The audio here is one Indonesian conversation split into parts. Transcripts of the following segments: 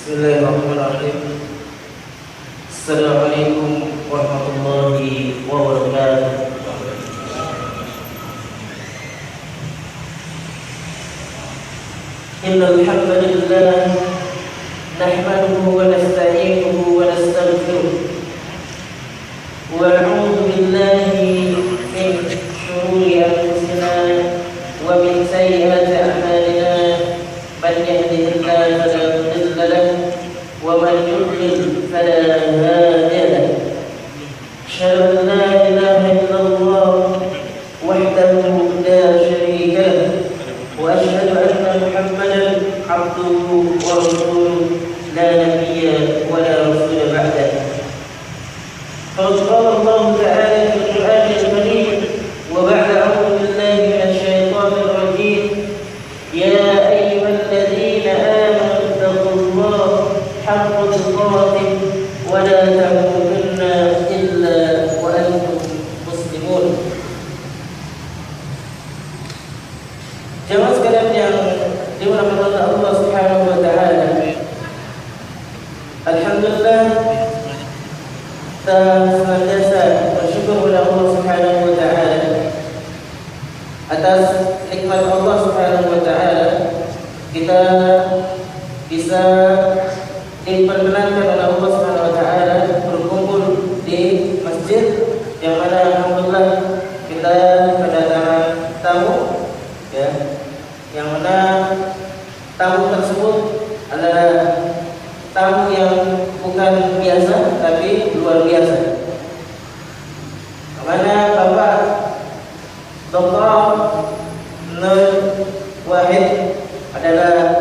Bismillahirrahmanirrahim. Assalamualaikum warahmatullahi wabarakatuh. Innal hamdalillah nahmaduhu wa nasta'inuhu wa nastaghfiruh wa na'udzu billahi min shururi anfusina wa min sayyiati a'malina. Man yahdihillahu fala mudilla lahu wa man yudlil fala hadiya lahu. Asyhadu an la ilaha illallah wahdahu la syarika lahu wa asyhadu anna Muhammadan abduhu wa rasuluhu la nabiyya wa la rasula ba'dahu. Qala Allah ta'ala fil Qur'anil Karim wa ba'da a'udzu billahi minasy syaithanir rajim. Ya ayyuhalladzina amanu taqullaha haqqa tuqatih wa la tamutunna illa wa antum muslimun. Jemaah sekalian yang dimuliakan oleh Allah Subhanahu wa taala. Alhamdulillah, kita senantiasa bersyukur kepada Allah Subhanahu wa taala atas nikmat Allah Subhanahu wa taala. Kita bisa diperkenankan oleh Allah Subhanahu wa taala berkumpul di masjid yang mana alhamdulillah kita kedatangan tamu, ya, yang mana tamu tersebut adalah tamu yang bukan biasa tapi luar biasa. Mana Bapak Dr. Nur Wahid adalah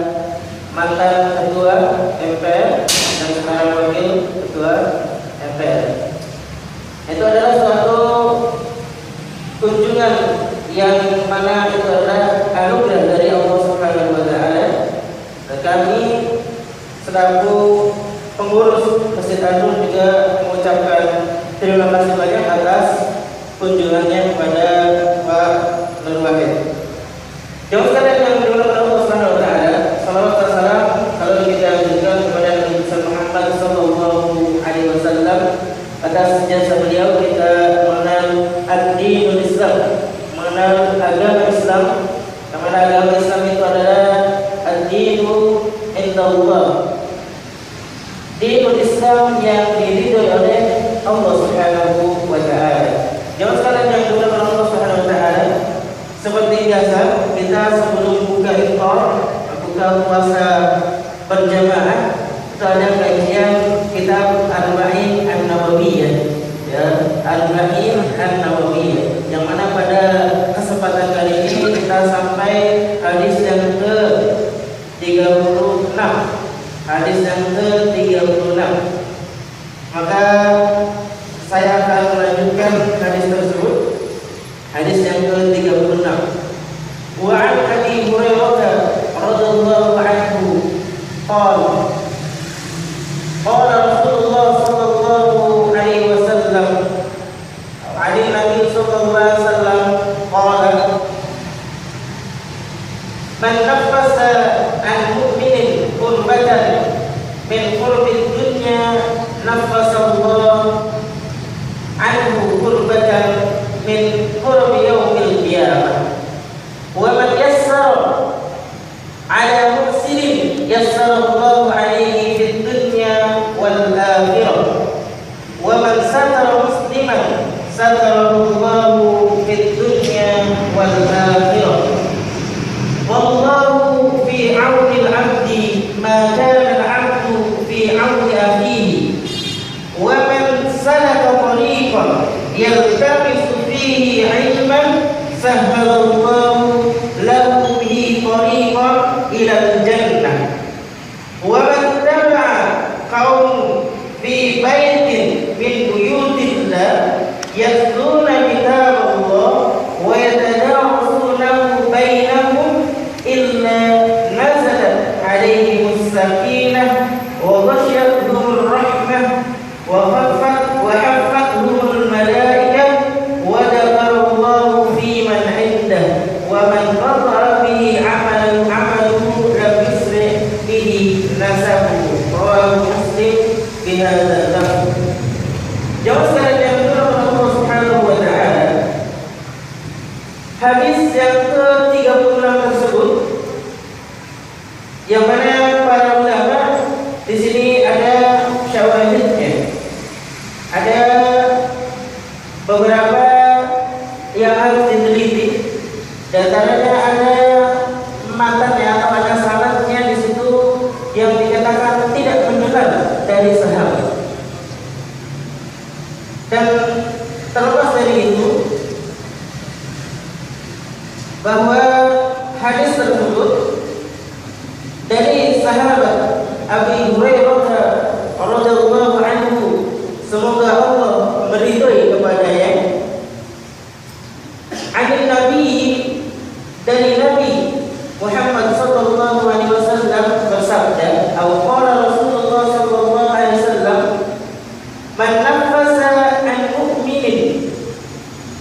mantan ketua MPR dan sekarang wakil ketua MPR. Itu adalah suatu kunjungan yang mana itu adalah anugerah dari Allah Subhanahu wa taala. Dan kami selaku pengurus Masjid An-Nur juga mengucapkan terima kasih banyak atas kunjungannya kepada Pak Nur Wahid. Jemaah sekalian yang dimuliakan Allah Subhanahu wa taala, salawat dan salam selalu kita berikan kepada Nabi Muhammad sallallahu alaihi wasallam. Atas jasa beliau kita mengenal ad-dinul Islam, mengenal agama Islam. Karena agama Islam itu adalah ad-dinu indallah, dinul Islam yang diridhoi oleh Allah Subhanahu wa taala. Jemaah sekalian yang dimuliakan Allah Subhanahu wa taala, seperti biasa kita sebelum buka iftar, buka puasa berjamaah, itu ada kajian kitab Arba'in An-Nawawiyah, ya, Arba'in An-Nawawiyah, yang mana pada kesempatan kali ini kita sampai hadis yang ke-36. Hadis yang ke-36. Maka saya akan melanjutkan hadis tersebut. Hadis yang ke-36. Wa 'an Abi Hurairah radhiyallahu anhu qala qala Rasulullah sallallahu alaihi wasallam, Ali Nabi sallallahu alaihi wasallam qala man nafasa an mu'minin qurbatan min qurbi dunya nafasa Allah anhu qurbatan min qurbi yaumil qiyamah. Wa man yassara ala muhsinin yassara Allah alaihi fid dunya wal akhirah. Wa man satara musliman satara Allah fid dunya wal akhirah. Wallahu bahwa hadis tersebut dari sahabat Abi Hurairah radhiyallahu anhu, semoga Allah meridhai kepadanya, dari Nabi, dari Nabi Muhammad sallallahu alaihi wasallam bersabda, atau qala Rasulullah sallallahu alaihi wasallam, man nafasa an mu'minin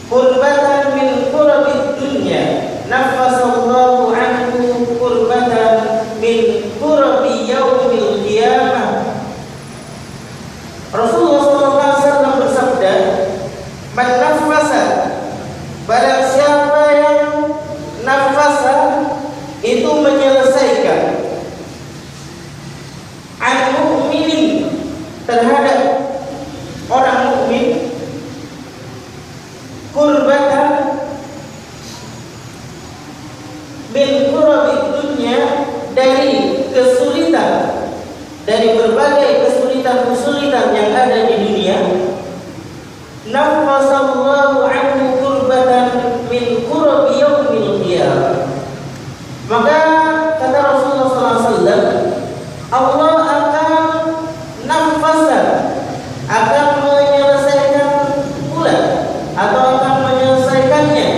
qurbatan min qurabid dunya nafasallahu anhu qurbatan min qurabi yaumil qiyamah. Rasulullah sallallahu alaihi wasallam bersabda, man nafasa, barang siapa yang nafasa itu menyelesaikan, an mu'minin, terhadap orang mukmin, kurbatan min qurabi dunya, dari kesulitan, dari berbagai kesulitan yang ada di dunia, nafasallahu anhu kurbatan min qurabi yaumil qiyamah. Maka kata Rasulullah SAW, Allah akan nafasa, akan menyelesaikan pula, atau akan menyelesaikannya,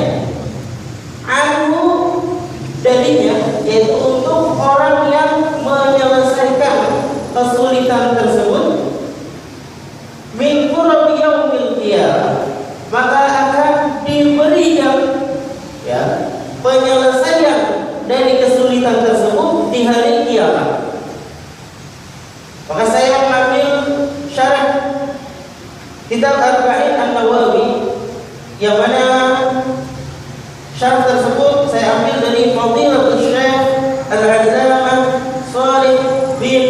anhu, darinya, yaitu untuk orang yang menyelesaikan kesulitan tersebut, min qurabi yaumil qiyamah, maka akan diberikan, ya, penyelesaian dari kesulitan tersebut di hari kiamat. Maka saya mengambil syarah kitab Arba'in An-Nawawi, yang mana syarah tersebut saya ambil dari Fadilatul Syekh Al-Allamah Shalih bin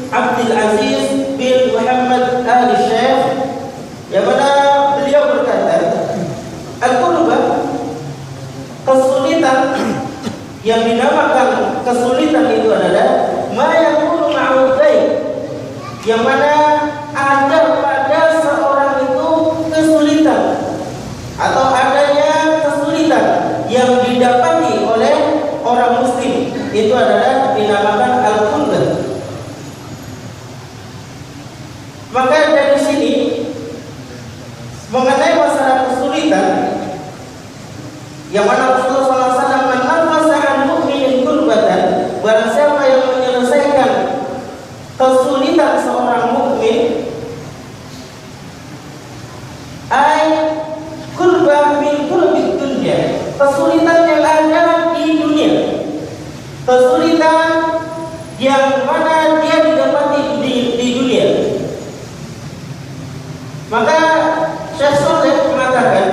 Abdul Aziz bin Muhammad Al-Syekh, yang mana beliau berkata, al-qurbah, kesulitan, yang dinamakan kesulitan itu adalah ma yakunu ma'udai, yang mana ada pada seorang itu kesulitan, atau adanya kesulitan yang didapati oleh orang muslim, itu adalah dinamakan al-qurbah. Maka dari sini mengenai masalah kesulitan, yang mana Rasulullah SAW menafaskan mukminin kurbatan, barang siapa yang menyelesaikan kesulitan seorang mukmin, ay kurbah min kurbid dunya, kesulitan yang ada di dunia, kesulitan yang mana dia didapati di dunia. Maka Syekh Shalih mengatakan,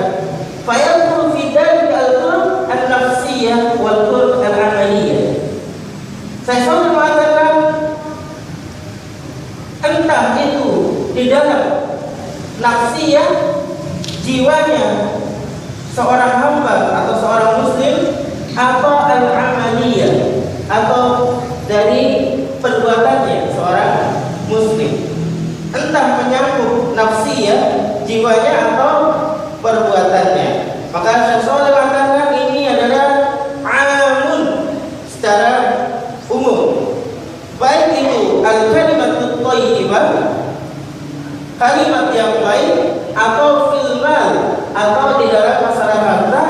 fayadkhulu fi dzalika al-qurb an-nafsiyah wal qurb al-amaliyah. Syekh Shalih mengatakan, entah itu di dalam nafsiyah, jiwanya seorang hamba atau seorang muslim, atau al-amaliyah, atau dari perbuatannya seorang muslim, entah menyangkut nafsiyah, jiwanya, atau perbuatannya. Maka Syekh Shalih mengatakan ini adalah amun, secara umum, baik itu al-kalimatut thayyibah, kalimat yang baik, atau fil mal, atau di dalam masalah harta,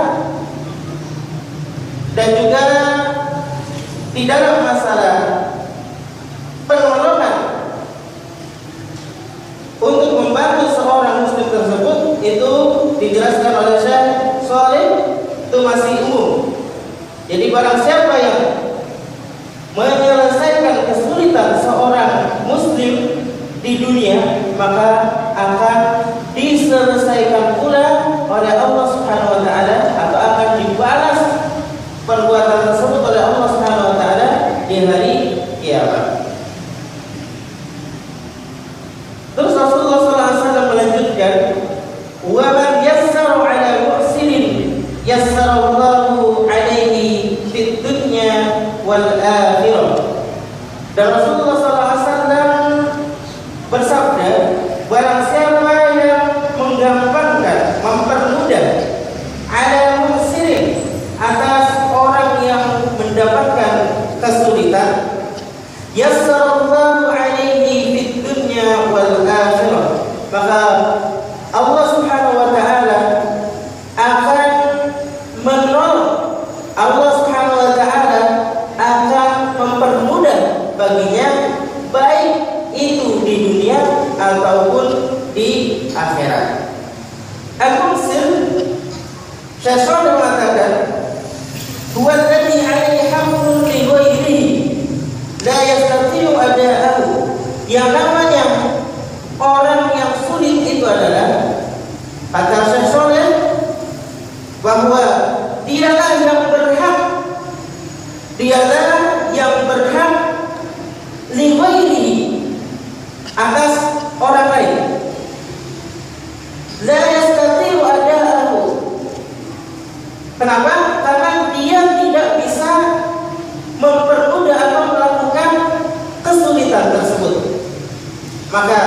dan juga di dalam masalah penolongan untuk membantu seorang muslim tersebut, itu dijelaskan oleh Syekh Shalih, itu masih umum. Jadi barang siapa yang menyelesaikan kesulitan seorang muslim di dunia, maka akan diselesaikan pula oleh Allah Subhanahu wa taala, atau akan dibalas perbuatan tersebut oleh Allah Subhanahu wa taala di hari kiamat. Terus Rasulullah SAW melanjutkan, wa man yassara 'ala muhsinin yassarallahu 'alaihi fid dunya wal akhirah. Dan Rasulullah SAW bersabda, barang siapa yang menggampangkan Syekh Shalih mengatakan, huwa alladhi 'alaihi hamdun li ghairihi la yastati'u ada'ahu. Yang namanya orang yang sulit itu adalah, kata Syekh Shalih, bahwa dialah yang berhak li ghairihi, atas orang lain. La yastati'u ada'ahu. Kenapa? Karena dia tidak bisa mempermudah atau melakukan kesulitan tersebut. Maka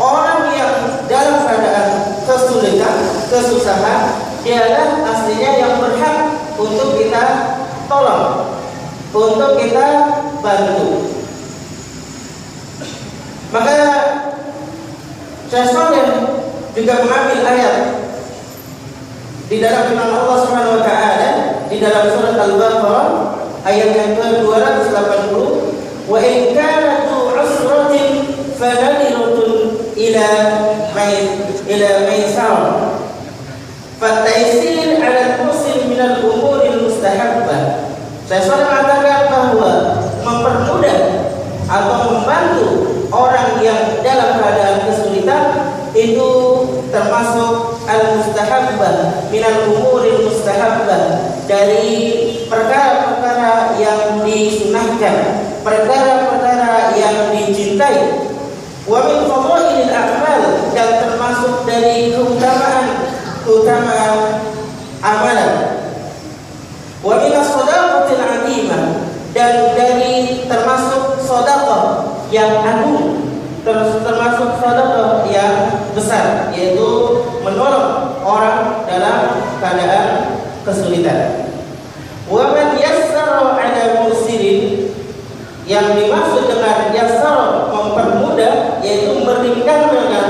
orang yang dalam keadaan kesulitan, kesusahan, dialah aslinya yang berhak untuk kita tolong, untuk kita bantu. Maka Syekh Shalih juga mengambil ayat di dalam firman Allah Subhanahu wa taala di dalam surat Al-Baqarah ayat yang ke-280, wa in kana tu usratin fanadiratun ila maisar fataysir 'ala al-muslim min al-umur al-mustahabbah. Saya mengatakan bahwa mempermudah atau membantu orang yang dalam keadaan kesulitan itu termasuk al-mustahabbah minal umuril mustahabbah, dari perkara-perkara yang disunahkan, perkara-perkara yang dicintai. Wa min fadailil a'mal, dan termasuk dari keutamaan amalan. Wa min as-shadaqatil 'azimah, dan dari termasuk sedekah yang agung, termasuk sedekah yang besar, yaitu menolong orang dalam keadaan kesulitan. Wa man yassara 'ala musirin, yang dimaksud dengan yassara mempermudah, yaitu meringankan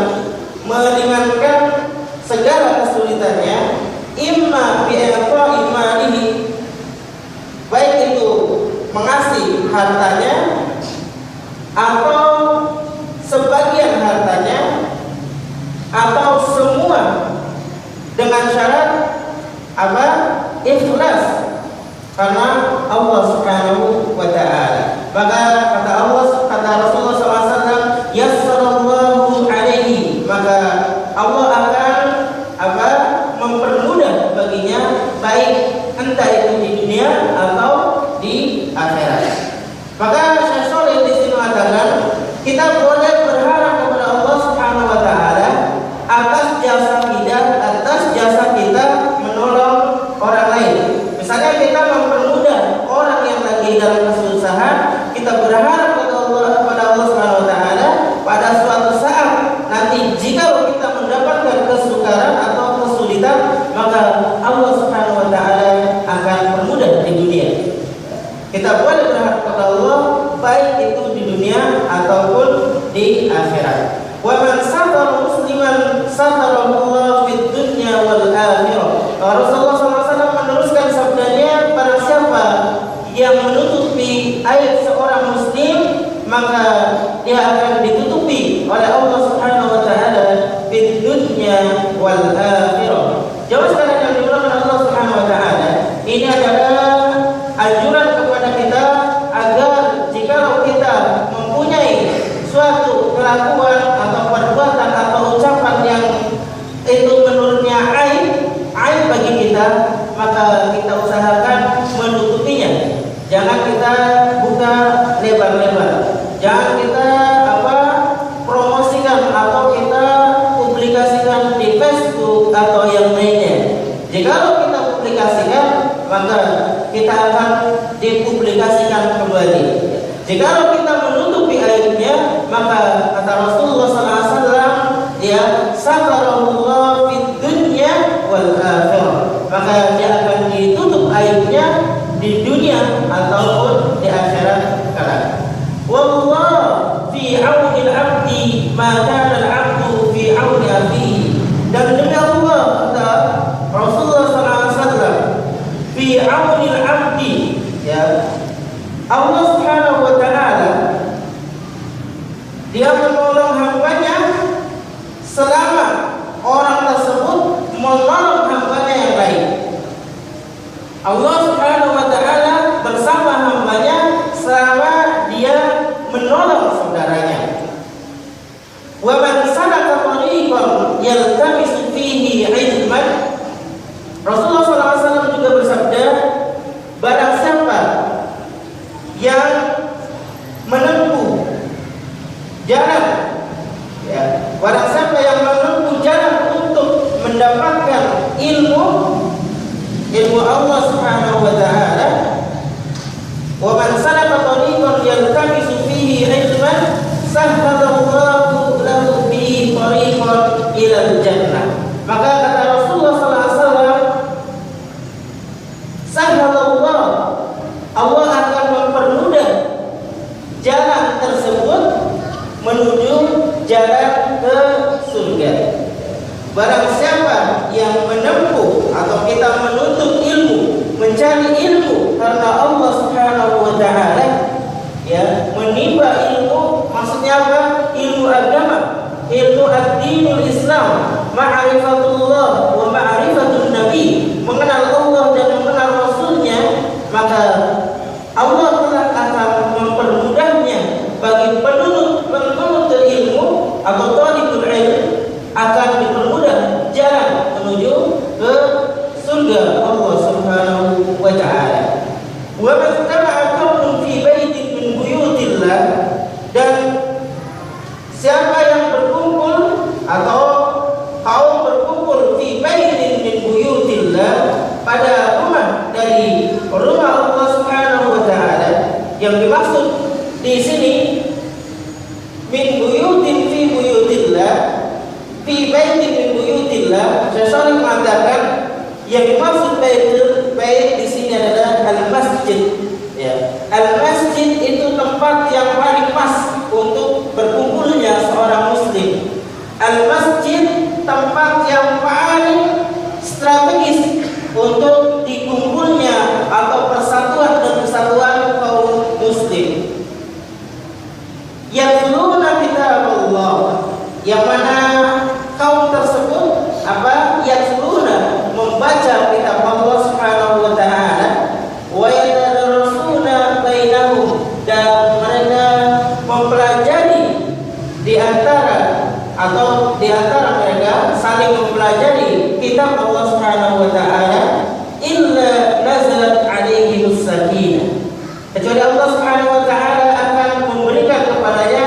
segala kesulitannya, imma bi imanihi, baik itu mengasih hartanya atau sebagian hartanya atau semua, dengan syarat apa? Ikhlas karena Allah Subhanahu wa taala. Maka kata Rasulullah SAW, yassarallahu alaihi, maka Allah akan mempermudah baginya, baik entah itu di dunia atau di akhirat. Maka Syekh Shalih di sini mengatakan, kita boleh berharap kepada Allah Subhanahu wa taala atas jasa kita menolong orang lain. Misalnya kita mempermudah orang yang lagi dalam kesusahan, kita berharap kepada Allah Subhanahu wa taala pada suatu saat nanti jika kita mendapatkan kesukaran atau kesulitan, maka Allah Subhanahu wa taala akan permudah di dunia. Kita boleh berharap kepada Allah baik itu di dunia ataupun di akhirat. Wa man satara musliman satarallahu fid dunya wal akhirah. Rasulullah SAW meneruskan sabdanya, barang siapa yang menutupi aib seorang muslim, maka dia akan ditutupi oleh Allah Subhanahu wa taala fid dunya wal akhirah. Jawab sekalian yang dimuliakan Allah Subhanahu wa taala, ini adalah anjuran kepada kita agar jika kita mempunyai suatu kelakuan atau perbuatan atau ucapan yang itu menurutnya aib bagi kita, maka kita usahakan menutupinya. Jangan kita buka lebar-lebar. Jangan kita promosikan atau kita publikasikan di Facebook atau yang lainnya. Jika kita publikasikan, maka kita akan dipublikasikan kembali. Jika kita menutupi aibnya, maka kata Rasulullah SAW, ya satarallahu fid dunya wal akhirah, maka dia akan ditutup aibnya di dunia ataupun di akhirat kelak. Wallahu fi auni al-'abdi ma kana al-'abdu fi auni akhihi, dan demi Allah kata Rasulullah SAW, fi auni al-'abdi, ya Allah Subhanahu wa taala dia menolong hambanya selama orang tersebut menolong hambanya yang lain. Rasulullah SAW juga bersabda, barang siapa yang menempuh jalan, ya, barang siapa yang menempuh jalan untuk mendapatkan ilmu Allah Subhanahu wa taala, wa man salaka tariqan yaltamisu fihi ilman sahhalallahu lahu bihi tariqan ilal jannah. Maka kata Rasulullah SAW, sahhalallah, Allah akan mempermudah jalan tersebut menuju jalan ke surga. Barang siapa yang menempuh atau kita menuntut ilmu, mencari ilmu karena Allah Subhanahu wa taala, ya, menimba ilmu, maksudnya apa? Ilmu agama, ilmu ad-dinul Islam, ma'rifatullah wa ma'rifatun nabi, mengenal Allah dan mengenal Rasulnya, maka Allah telah akan mempermudahnya bagi penuntut ilmu atau talibul ilm, akan dipermudah jalan menuju ke surga Allah Subhanahu wa taala. Wa man tama'a qaumun fi baitin min buyutillah, dan siapa yang berkumpul atau kaum berkumpul fi baitin min buyutillah, pada rumah dari rumah Allah Subhanahu wa taala, yang dimaksud di sini min buyutin fi buyutillah, fi baitin min buyutillah, saya sering mengatakan yang dimaksud bait di sini adalah al-masjid, ya. Al-masjid itu tempat yang paling pas untuk berkumpulnya seorang muslim. Al-masjid tempat yang paling strategis untuk dikumpulnya atau persatuan dan kesatuan kaum muslim. Yatluna kitabullah, yang mana kaum tersebut yatluna, membaca kitab Allah Subhanahu wa taala, wa yatadarrasuna bainahum, dan mereka mempelajari di antara mereka saling mempelajari kitab Allah Subhanahu wa taala, illa nazalat alaihimus sakinah, kecuali Allah Subhanahu wa taala akan memberikan kepadanya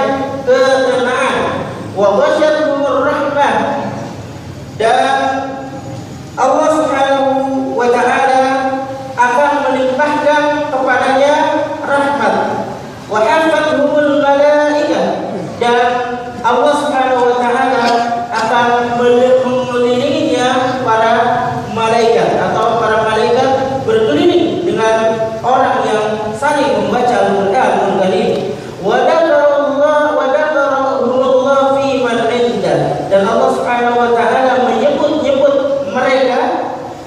ketenangan, wa ghasyiyatuhur rahmah, dan Allah Subhanahu wa taala akan melimpahkan kepadanya rahmat, wa hafathumul malaikah, dan Allah Subhanahu wa taala akan mengelilinginya para malaikat, atau para malaikat berkeliling dengan orang yang saling membaca Al-Qur'anul Karim. Wa dzakarallahu fi man indah, dan Allah Subhanahu wa taala menyebut mereka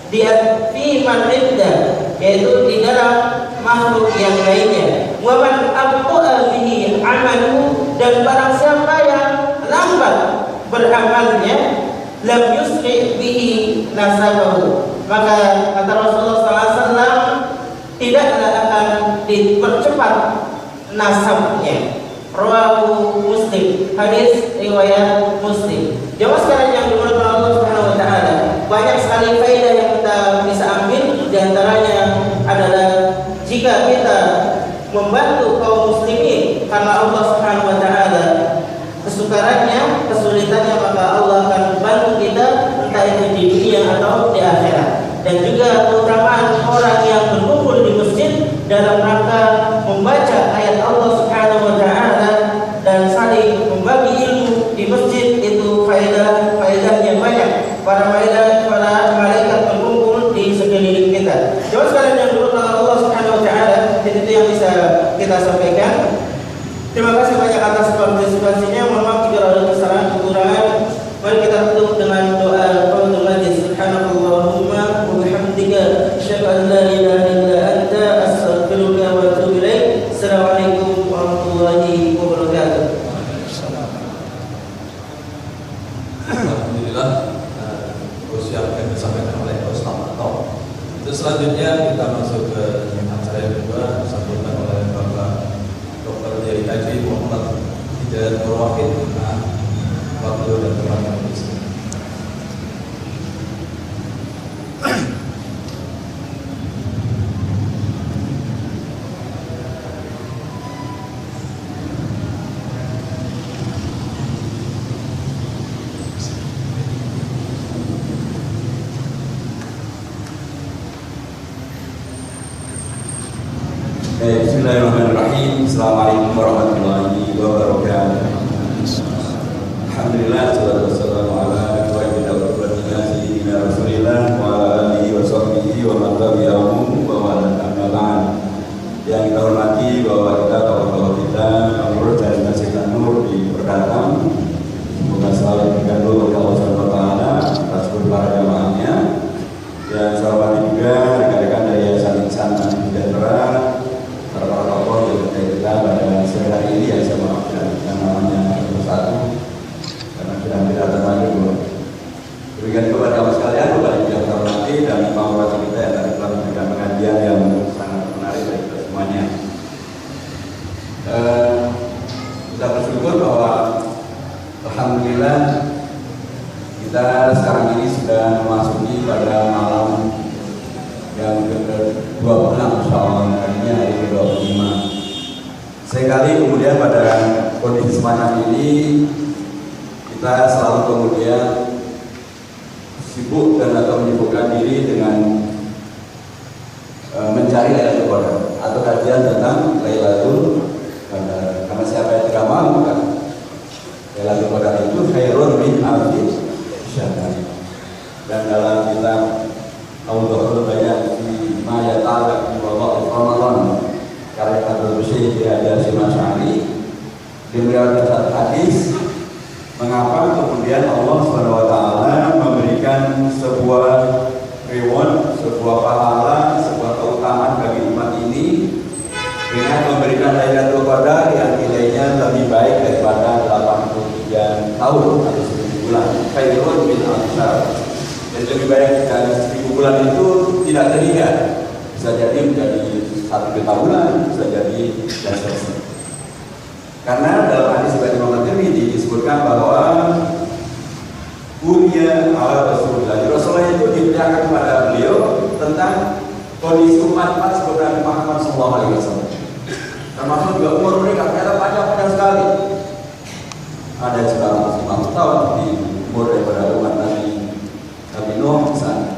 di fi man indah, yaitu di dalam makhluk yang lainnya. Wa man abta'a bihi amalu, dan barang siapa yang lambat beramalnya, lam yusri bihi nasabahu, maka kata Rasulullah SAW, tidaklah akan dipercepat nasabnya. Rawahu Muslim, hadis riwayat Muslim. Jemaah sekalian yang dimuliakan Allah Subhanahu wa taala, banyak sekali faedah yang kita bisa ambil. Di antaranya adalah jika kita membantu kaum muslimin karena Allah Subhanahu wa taala, kesukarannya, kesulitannya, maka Allah akan bantu kita, entah itu di dunia atau di akhirat. Dan juga keutamaan orang yang berkumpul di masjid dalam rangka membaca ayat Allah Subhanahu wa taala dan saling membagi ilmu di masjid, itu faedahnya banyak. Para malaikat berkumpul di sekeliling kita. Jemaah sekalian yang dimuliakan Allah Subhanahu wa taala, itu yang bisa kita sampaikan. Terima kasih banyak atas partisipasinya. Mohon maaf jika ada kesalahan kekurangan. Mari kita tutup dengan doa qaful majlis. Subhanallahumma wa bihamdika asyhadu an la ilaha illa anta astaghfiruka wa atubu ilaik. Assalamualaikum warahmatullahi wabarakatuh. Alhamdulillah, usia yang disampaikan oleh Ustaz Anto. Terus selanjutnya kita masuk ke acara yang kedua, disampaikan oleh Bapak Dr. Kiai Haji Muhammad Hidayat Nur Wahid. Waktu dan teman-teman di sini. Bismillahirrahmanirrahim. Assalamualaikum warahmatullahi wabarakatuh. Alhamdulillah, salatu wassalamu ala sayyidina Rasulillah wa ala alihi wa sahbihi wa man tabi'ahum wa man tabi'ahum. Yang kita hormati bahwa kita tahu kita menurut dari Masjid Nur di Perdatang, semoga selalu tergantung oleh Allah Subhanahu wa taala atas para jamaahnya. Dan saya hormati juga rekan-rekan dari Yayasan Insan Sejahtera, para tokoh yang berkaitan kita pada sore hari ini yang saya maafkan yang namanya satu karena sudah tidak terlalu berikan kepada kamu sekalian, kepada yang terhormati dan imam wajib kita yang tadi telah memberikan pengajian yang sangat menarik bagi kita semuanya. Kita bersyukur bahwa alhamdulillah kita sekarang ini sudah memasuki pada malam yang ke-26, insyaallah harinya hari ke-25. Seringkali kemudian pada kondisi semacam ini kita selalu kemudian sibuk dan atau menyibukkan diri dengan mencari Lailatul Qadar atau kajian tentang Lailatul Qadar. Karena siapa yang tidak mau kan Lailatul Qadar itu khairun min alfi syahr. Dan dalam kitab Al-Dhuhur banyak di Maya Ta'ala di bawah Ramadan karya Abdul Syekh Hajar Syimashari dia meriwayatkan satu hadis mengapa kemudian Allah Subhanahu wa taala memberikan sebuah reward, sebuah pahala, sebuah keutamaan bagi umat ini dengan memberikan Lailatul Qadar yang nilainya lebih baik daripada 83 tahun atau 1000 bulan. Khairun min alfi syahr. Dan lebih baik dari 1000 bulan itu tidak terhingga. Bisa jadi menjadi 1 juta bulan, bisa jadi dan seterusnya. Karena dalam hadis dari Imam Tirmidzi disebutkan bahwa Uria ala Rasulullah. Rasulullah itu diberitakan kepada beliau tentang kondisi umat seperti Nabi Muhammad SAW. Termasuk juga umur mereka ternyata panjang sekali. Ada yang sudah 50 tahun di umur daripada umat Nabi Nuh misalnya.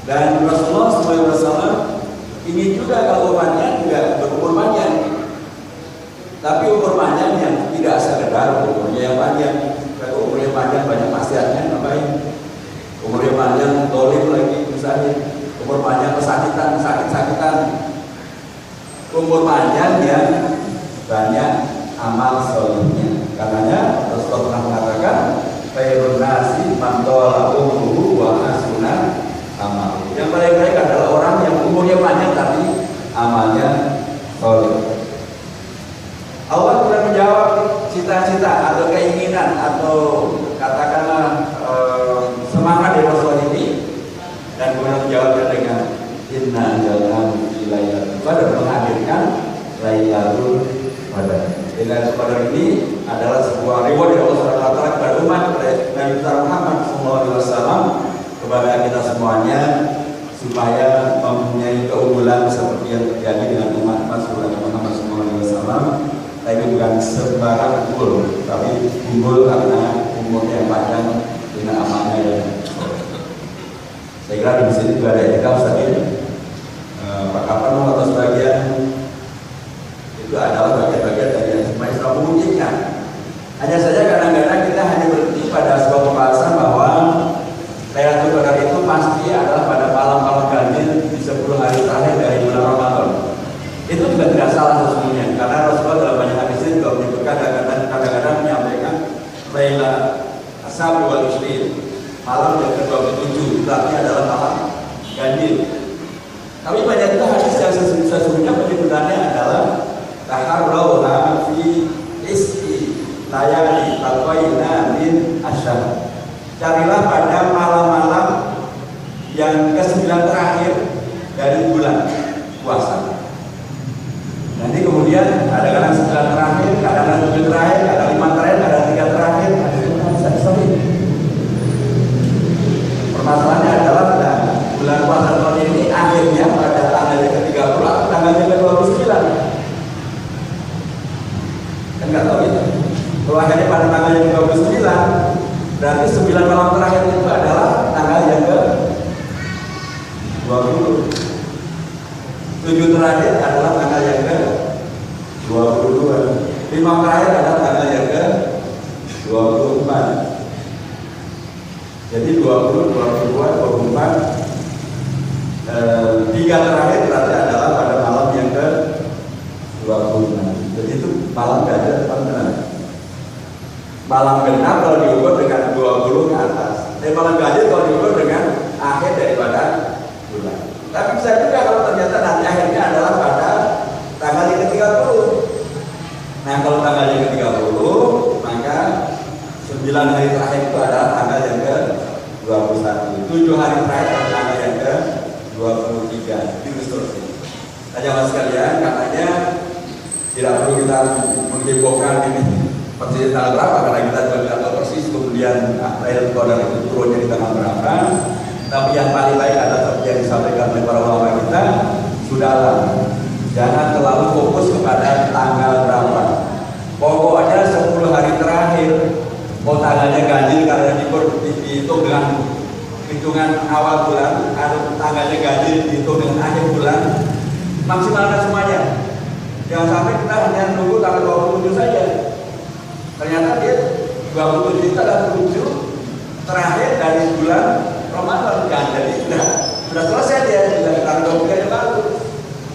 Dan Rasulullah SAW ingin juga kalau umatnya juga berumur panjang. Tapi umur panjang yang tidak sekedar umurnya yang panjang. Kalau umurnya panjang banyak maksiatnya ngapain? Umurnya panjang dolim lagi misalnya. Umur panjang kesakitan, sakit-sakitan. Umur panjang yang banyak amal solehnya. Karenanya Rasulullah pernah mengatakan khairun nasi man tala umruhu wa hasuna amal. Yang paling baik adalah orang yang umurnya panjang tapi amalnya soleh. Allah sudah menjawab cita-cita atau keinginan atau katakanlah semangat dari Rasul ini dan kemudian menjawabnya dengan inna anzalnahu fi lailatul qadar, menghadirkan Lailatul Qadar. Lailatul Qadar ini adalah sebuah reward dari Allah Subhanahu wa taala kepada umat Nabi Muhammad SAW kepada kita semuanya supaya mempunyai keunggulan seperti yang terjadi dengan umat Nabi Muhammad SAW. Tapi bukan sembarang unggul, tapi unggul karena umurnya yang panjang dengan amalnya yang saya kira di sini juga ada etika tadi Pak Kapan atau sebagian itu adalah bagian-bagian dari yang semua Islam memungkinkan. Hanya saja kadang-kadang kita hanya berhenti pada sebuah pembahasan bahwa Lailatul Qadar itu pasti adalah pada malam-malam ganjil di 10 hari terakhir dari bulan Ramadan. Itu juga tidak salah sesungguhnya karena Rasulullah dalam banyak hadis juga menyebutkan kadang-kadang menyampaikan Laila Asab wal Isrin malam yang ke-27 berarti adalah malam ganjil. Tapi banyak juga hadis yang sesungguhnya penyebutannya adalah taharrauha fi is'i layali taqaina min asyar. Carilah pada malam-malam yang ke-9 terakhir dari bulan puasa. Nanti kemudian kadang-kadang 9 terakhir, kadang-kadang 7 terakhir, kadang 5 terakhir, kadang 3 terakhir. Permasalahannya adalah bulan puasa tahun ini akhirnya pada tanggal ke-30 atau tanggal ke-29. Kan nggak tahu itu. Kalau akhirnya pada tanggal yang ke-29, berarti 9 malam terakhir itu adalah tanggal yang ke-20. 7 terakhir adalah tanggal yang ke 22. 5 terakhir adalah tanggal yang ke 24. Jadi 20, 22, 24. 3 terakhir berarti adalah pada malam yang ke 26. Jadi itu malam ganjil apa benar? Malam genap kalau diukur dengan 20 ke atas. Malam ganjil kalau diukur dengan akhir daripada bulan. Tapi bisa juga kalau ternyata nanti akhirnya adalah pada tanggal yang ke-30. Nah kalau tanggal yang ke-30, maka 9 hari terakhir itu adalah tanggal yang ke-21. 7 hari terakhir adalah tanggal yang ke-23. Itu seterusnya. Nah jamaah sekalian, katanya tidak perlu kita menghebohkan ini persis tanggal berapa, karena kita juga tidak tahu persis kemudian Lailatul Qadar itu turunnya di tanggal berapa. Tapi yang paling baik adalah seperti yang disampaikan oleh para ulama kita, sudahlah, jangan terlalu fokus kepada tanggal berapa. Pokoknya 10 hari terakhir, tanggalnya ganjil karena dihitung dengan hitungan awal bulan, atau tanggalnya ganjil dihitung dengan akhir bulan, maksimalkan semuanya. Jangan sampai kita hanya nunggu tanggal 27 saja. Ternyata dia 27 itu adalah 7 terakhir dari bulan Ramadan kan, jadi sudah selesai dia, sudah tanggal 23 yang baru.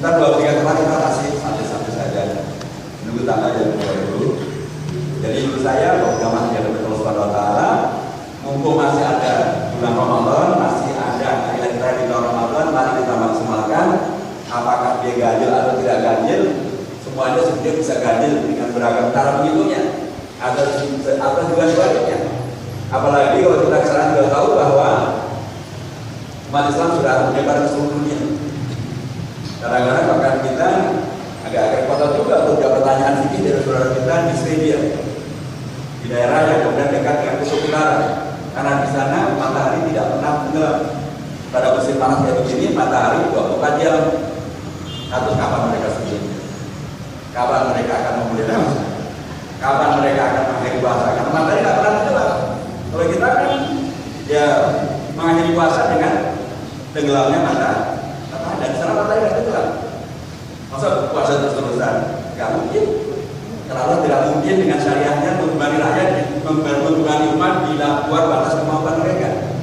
Ntar 23 kemarin kita masih santai-santai saja menunggu tanggal yang baru. Jadi itu saya jamaah yang Allah Subhanahu wa taala, mumpung masih ada bulan Ramadan, masih ada hari-hari terakhir di bulan Ramadan, mari kita maksimalkan. Apakah dia ganjil atau tidak ganjil, semuanya sebenarnya bisa ganjil dengan beragam cara menghitungnya, atau juga sebaliknya. Apalagi kalau kita sekarang sudah tahu bahwa umat Islam sudah menyebar ke seluruh dunia. Kadang-kadang bahkan kita agak-agak repot juga untuk jawab pertanyaan sedikit dari saudara kita di Sweden, di daerah yang kemudian dekat dengan kutub utara, karena di sana matahari tidak pernah tenggelam. Pada musim panas kayak begini matahari 24 jam. Atau kapan mereka sendiri? Kapan mereka akan memelihara? Kapan mereka akan mengakhiri puasa? Karena matahari tidak pernah tenggelam. Kalau kita kan ya mengakhiri puasa dengan tenggelamnya matahari. Dan di sana matahari tidak tenggelam. Masa puasa terus-terusan? Gak mungkin. Terlalu tidak mungkin dengan syariahnya membebani rakyat, membebani umat bila luar batas kemampuan mereka.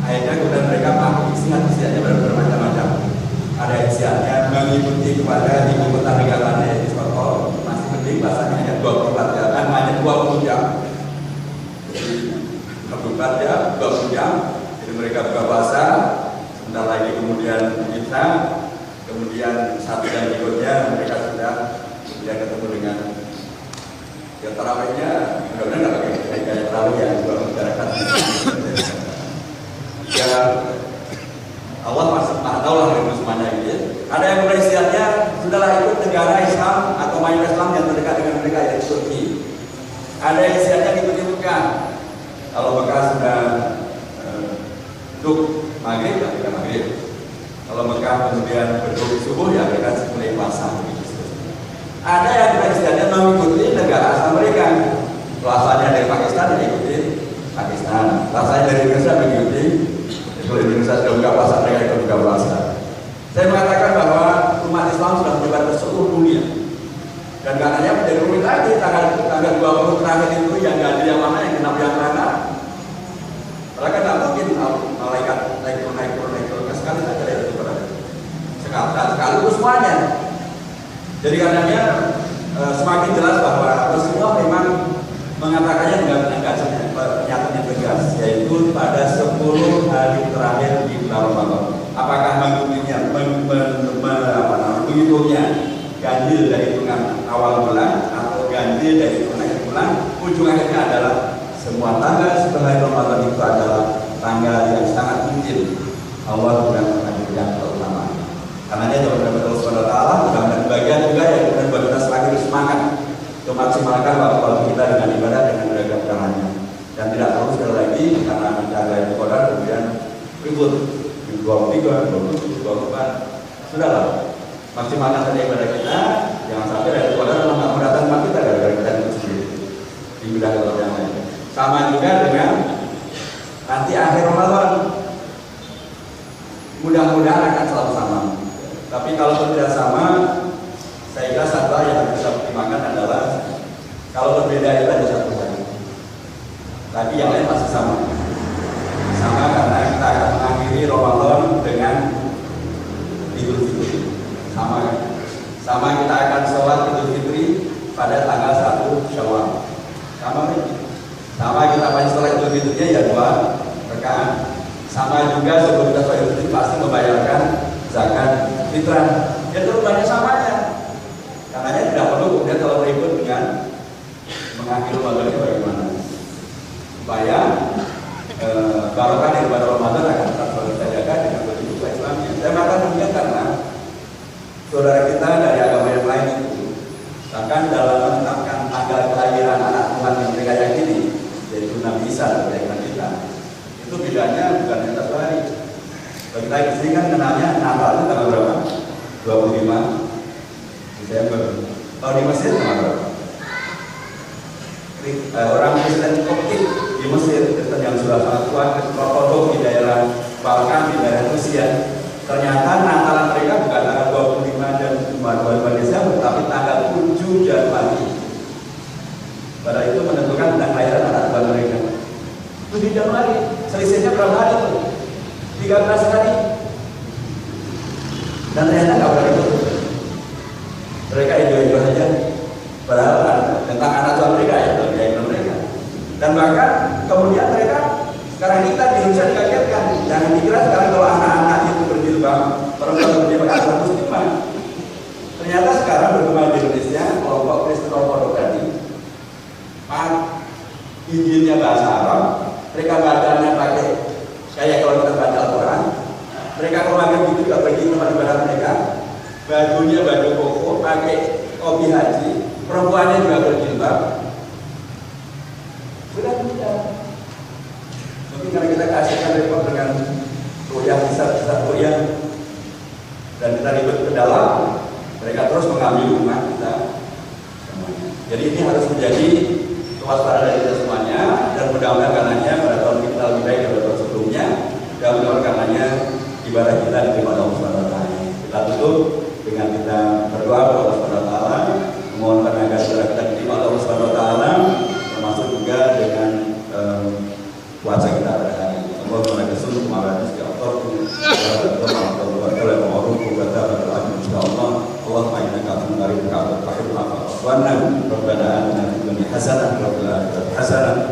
Akhirnya kemudian mereka mampu isiannya bermacam-macam. Ada isiannya mengikuti kepada ibu kota negaranya yaitu Stockholm, masih penting bahasanya hanya 24 jam, hanya 20 jam. Jadi 24 jam, 20 jam. Jadi mereka buka puasa, sebentar lagi kemudian Isya, kemudian 1 jam berikutnya mereka sudah ketemu dengan ya tarawihnya, mudah-mudahan nggak pakai kayak tarawih yang juga masyarakat. Ya Allah masih tahu lah itu semuanya gitu. Ada yang mulai istilahnya sudahlah ikut negara Islam atau mayoritas Islam yang terdekat dengan mereka yaitu Turki. Ada yang istilahnya ikut-ikutkan. Kalau Mekah sudah duduk maghrib ya mereka maghrib. Kalau Mekah kemudian berduduk subuh ya mereka mulai puasa. Ada yang istilahnya mengikuti negara asal mereka. Asalnya dari Pakistan ya ikuti Pakistan. Asalnya dari Indonesia mengikuti. Kalau Indonesia sudah buka puasa, mereka ikut buka puasa. Saya mengatakan bahwa umat Islam sudah menyebar ke seluruh dunia. Dan katanya menjadi rumit lagi tanggal 20 terakhir itu yang ganjil yang mana, yang genap yang mana. Mereka tidak mungkin malaikat naik turun sekali saja dari itu berada. Sekali itu semuanya. Jadi katanya semakin jelas bahwa semua memang mengatakannya dengan pernyataan yang tegas, yaitu pada 10 hari terakhir di bulan Ramadan. Apakah menghitungnya ganjil dari hitungan awal bulan atau ganjil dari hitungan akhir bulan? Ujung akhirnya adalah semua tanggal setelah Ramadan itu adalah tanggal yang sangat intim. Allah sudah mengatur yang terutama. Karena dia benar-benar Allah Subhanahu wa taala mudah-mudahan bagian juga yang kemudian buat kita semakin semangat untuk maksimalkan waktu kita dengan ibadah dengan beragam caranya. Dan tidak perlu sekali lagi karena menjaga itu kodar kemudian ribut di 23, 27, 24. Sudahlah, maksimalkan saja ibadah kita. Jangan sampai dari kodar memang nggak mendatangkan kita gara-gara kita itu sendiri di bidang yang lain. Sama juga dengan nanti akhir Ramadan. Mudah-mudahan akan selalu sama. Tapi kalau tidak sama, saya kira satu hal yang harus kita pertimbangkan adalah kalau berbeda itu ada satu hal. Tapi yang lain masih sama. Sama karena kita akan mengakhiri Ramadan dengan Idul Fitri. Sama kan? Sama kita akan sholat Idul Fitri pada tanggal 1 Syawal. Sama kan? Sama kita pasti sholat Idul Fitrinya ya 2 rakaat. Sama juga sebelum kita sholat Idul Fitri pasti membayarkan zakat fitrah. Ya terus banyak samanya. Karena tidak perlu kemudian kalau ribut dengan mengakhiri Ramadan bagaimana supaya barokah daripada Ramadan akan tetap kita jaga dengan betul-betul Islamnya. Saya mengatakan demikian karena saudara kita dari agama yang lain itu bahkan dalam menetapkan tanggal kelahiran anak Tuhan yang mereka yakini, yaitu Nabi Isa dan keyakinan kita, itu bedanya bukan hanya 1 hari. Bagi kita di sini kan kenalnya Natal itu tanggal berapa? 25 Desember. Kalau di Mesir tanggal berapa? Orang Kristen Koptik di Mesir, Kristen yang sudah sangat kuat, Kristen Ortodok di daerah Balkan, di daerah Rusia, ternyata Natalan mereka bukan tanggal 25 dan 25 Desember, tapi tanggal 7 Januari. Pada itu menentukan tanggal kelahiran anak Tuhan mereka. 7 Januari, selisihnya berapa hari itu? 13 hari. Dan ternyata nggak boleh itu. Mereka enjoy saja. Padahal tentang anak Tuhan mereka ya, keyakinan mereka. Dan bahkan kemudian mereka sekarang kita di Indonesia dikagetkan. Jangan dikira sekarang kalau anak-anak itu berjilbab, perempuan berjilbab asal muslimah. Ternyata sekarang berkembang di Indonesia kelompok Kristen Ortodok tadi, Injilnya bahasa Arab, mereka bacanya pakai kayak kalau kita baca Al-Quran. Mereka kalau gitu juga pergi ke tempat ibadah mereka, bajunya baju koko, pakai topi haji, perempuannya juga berjilbab. Sudah tidak. Mungkin karena kita kasihkan repot dengan ru'yah besar ru'yah dan kita ribet ke dalam, mereka terus mengambil rumah kita semuanya. Jadi ini harus menjadi kewaspadaan dari kita semuanya, dan mudah-mudahan karenanya pada tahun kita lebih baik daripada tahun sebelumnya, dan mudah-mudahan karenanya ibadah kita diterima oleh Allah Subhanahu wa Ta'ala. Kita tutup dengan kita berdoa kepada Allah Subhanahu wa Ta'ala, memohonkan agar ibadah kita diterima oleh Allah Subhanahu wa Ta'ala, termasuk juga dengan puasa kita pada hari ini. Allahumma laka sujud wa laka sujud wa Allahumma innaka afuwwun karim. Rabbana atina fid dunya hasanah wa fil akhirati hasanah